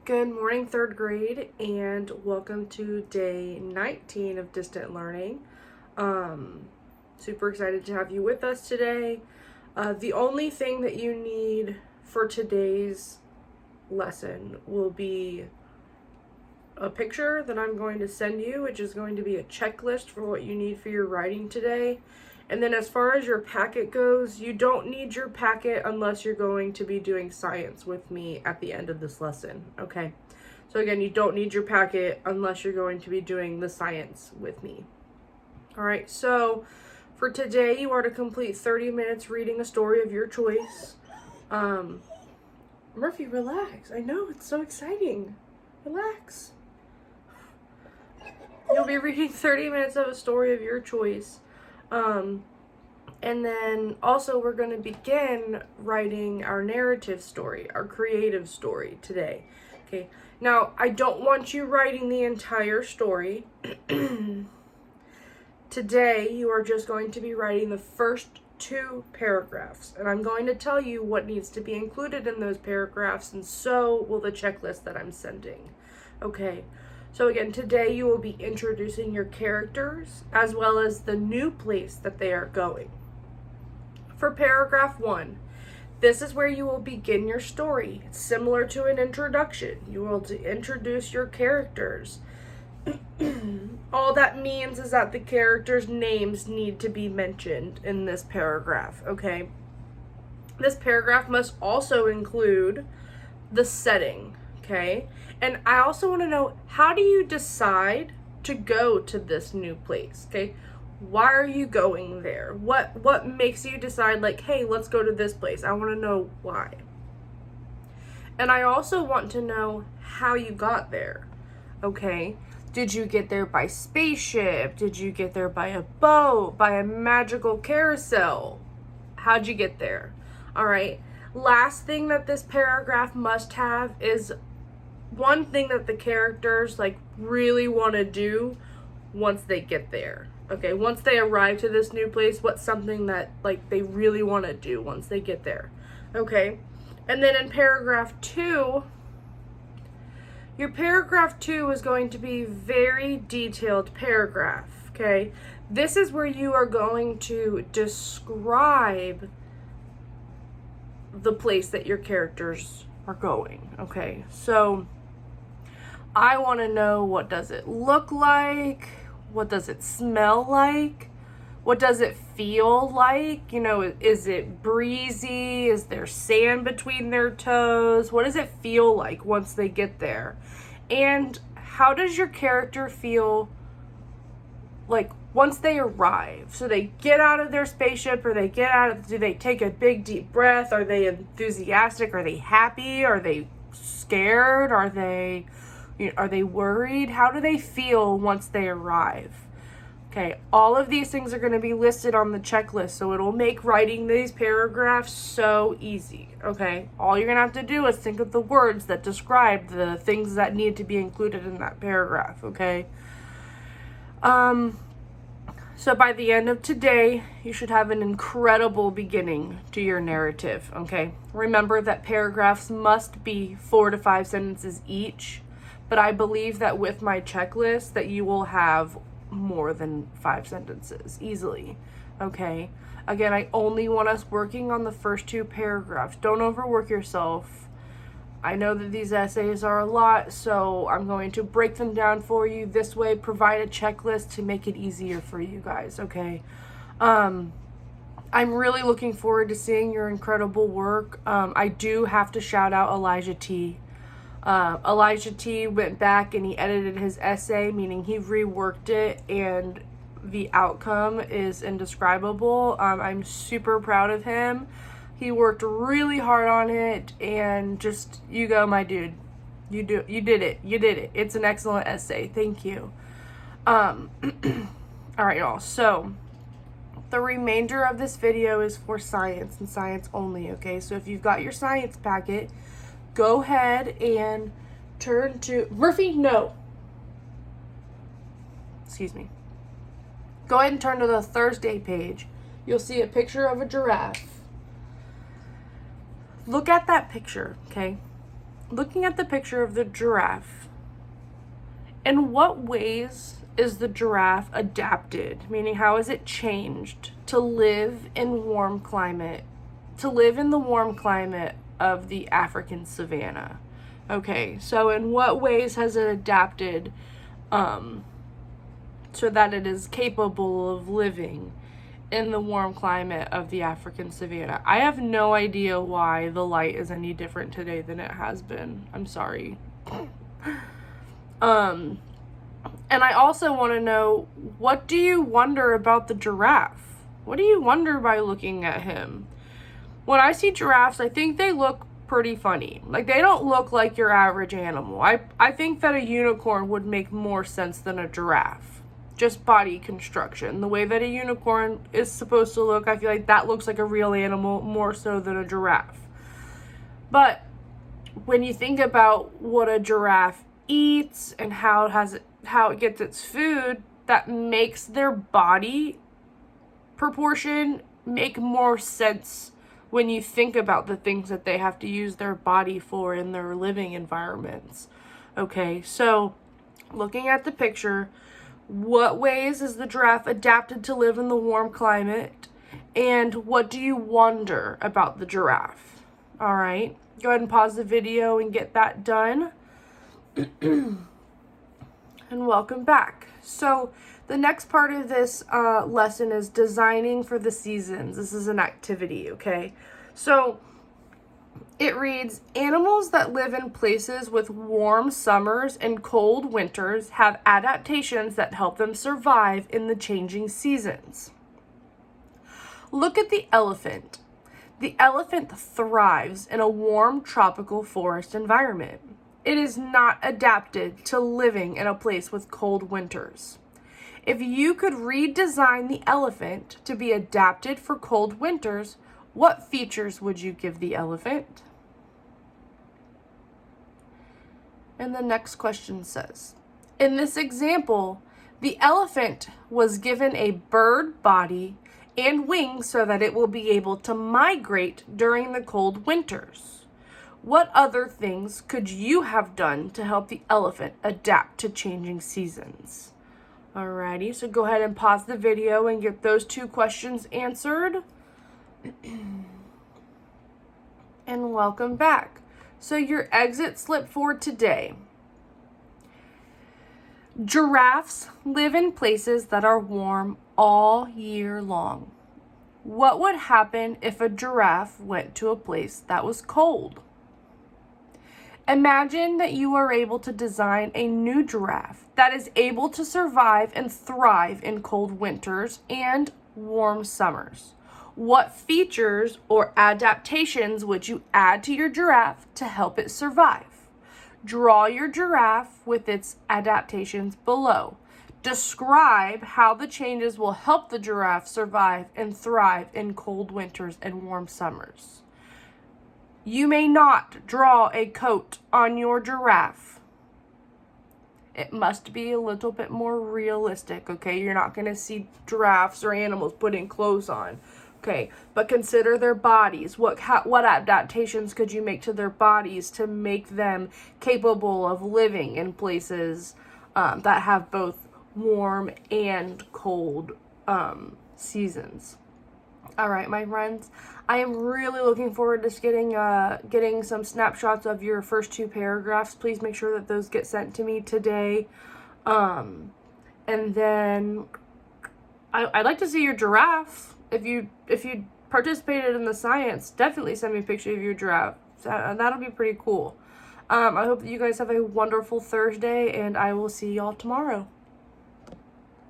Good morning, third grade, and welcome to day 19 of distant learning. Super excited to have you with us today. The only thing that you need for today's lesson will be a picture that I'm going to send you, which is going to be a checklist for what you need for your writing today. And then as far as your packet goes, you don't need your packet unless you're going to be doing science with me at the end of this lesson, okay? So again, you don't need your packet unless you're going to be doing the science with me. All right, so for today, you are to complete 30 minutes reading a story of your choice. Murphy, relax. I know, it's so exciting. Relax. You'll be reading 30 minutes of a story of your choice. And then also we're going to begin writing our narrative story, our creative story today. Okay. Now, I don't want you writing the entire story. Today, you are just going to be writing the first 2 paragraphs, and I'm going to tell you what needs to be included in those paragraphs, and so will the checklist that I'm sending. Okay. So again, today you will be introducing your characters as well as the new place that they are going. For paragraph 1, this is where you will begin your story. It's similar to an introduction. You will introduce your characters. All that means is that the characters' names need to be mentioned in this paragraph, okay? This paragraph must also include the setting. Okay, and I also want to know, how do you decide to go to this new place? Okay, why are you going there? What makes you decide, like, hey, let's go to this place? I want to know why. And I also want to know how you got there. Okay, did you get there by spaceship? Did you get there by a boat? By a magical carousel? How'd you get there? All right, last thing that this paragraph must have is one thing that the characters really want to do once they get there. Okay, once they arrive to this new place, what's something that they really want to do once they get there? Okay, and then in paragraph 2, your paragraph 2 is going to be very detailed paragraph. Okay, this is where you are going to describe the place that your characters are going. Okay, so I want to know, what does it look like? What does it smell like? What does it feel like? You know, is it breezy? Is there sand between their toes? What does it feel like once they get there? And how does your character feel once they arrive? So they get out of their spaceship, or do they take a big deep breath? Are they enthusiastic? Are they happy? Are they scared? Are they worried? How do they feel once they arrive? Okay, all of these things are going to be listed on the checklist, so it'll make writing these paragraphs so easy. Okay, all you're going to have to do is think of the words that describe the things that need to be included in that paragraph. Okay. So by the end of today, you should have an incredible beginning to your narrative. Okay, remember that paragraphs must be 4 to 5 sentences each. But I believe that with my checklist that you will have more than 5 sentences easily. Okay. Again, I only want us working on the first 2 paragraphs. Don't overwork yourself. I know that these essays are a lot, so I'm going to break them down for you this way, provide a checklist to make it easier for you guys. Okay. I'm really looking forward to seeing your incredible work. I do have to shout out Elijah T. Elijah T went back and he edited his essay, meaning he reworked it, and the outcome is indescribable. I'm super proud of him. He worked really hard on it, and just, you go, my dude. You did it. It's an excellent essay. Thank you. All right, y'all. So the remainder of this video is for science and science only. Okay, so if you've got your science packet, go ahead and turn to Murphy. No. Excuse me. Go ahead and turn to the Thursday page. You'll see a picture of a giraffe. Look at that picture, okay? looking at the picture of the giraffe, in what ways is the giraffe adapted? Meaning, how has it changed to live in warm climate, to live in the warm climate of the African savanna? Okay, so in what ways has it adapted so that it is capable of living in the warm climate of the African savanna? I have no idea why the light is any different today than it has been. I'm sorry. And I also want to know, what do you wonder about the giraffe? What do you wonder by looking at him? When I see giraffes, I think they look pretty funny. Like, they don't look like your average animal. I think that a unicorn would make more sense than a giraffe. Just body construction. The way that a unicorn is supposed to look, I feel like that looks like a real animal more so than a giraffe. But when you think about what a giraffe eats and how it gets its food, that makes their body proportion make more sense when you think about the things that they have to use their body for in their living environments. Okay, so looking at the picture, what ways is the giraffe adapted to live in the warm climate? And what do you wonder about the giraffe? All right, go ahead and pause the video and get that done. And welcome back. So the next part of this lesson is designing for the seasons. This is an activity, okay? So it reads, animals that live in places with warm summers and cold winters have adaptations that help them survive in the changing seasons. Look at the elephant. The elephant thrives in a warm tropical forest environment. It is not adapted to living in a place with cold winters. If you could redesign the elephant to be adapted for cold winters, what features would you give the elephant? And the next question says, in this example, the elephant was given a bird body and wings so that it will be able to migrate during the cold winters. What other things could you have done to help the elephant adapt to changing seasons? Alrighty, so go ahead and pause the video and get those two questions answered. And welcome back. So your exit slip for today. Giraffes live in places that are warm all year long. What would happen if a giraffe went to a place that was cold? Imagine that you are able to design a new giraffe that is able to survive and thrive in cold winters and warm summers. What features or adaptations would you add to your giraffe to help it survive? Draw your giraffe with its adaptations below. Describe how the changes will help the giraffe survive and thrive in cold winters and warm summers. You may not draw a coat on your giraffe. It must be a little bit more realistic, okay? You're not going to see giraffes or animals putting clothes on, okay? But consider their bodies. What adaptations could you make to their bodies to make them capable of living in places that have both warm and cold seasons? All right, my friends, I am really looking forward to getting some snapshots of your first two paragraphs. Please make sure that those get sent to me today. And then I'd like to see your giraffe. If you participated in the science, definitely send me a picture of your giraffe. That'll be pretty cool. I hope that you guys have a wonderful Thursday, and I will see y'all tomorrow.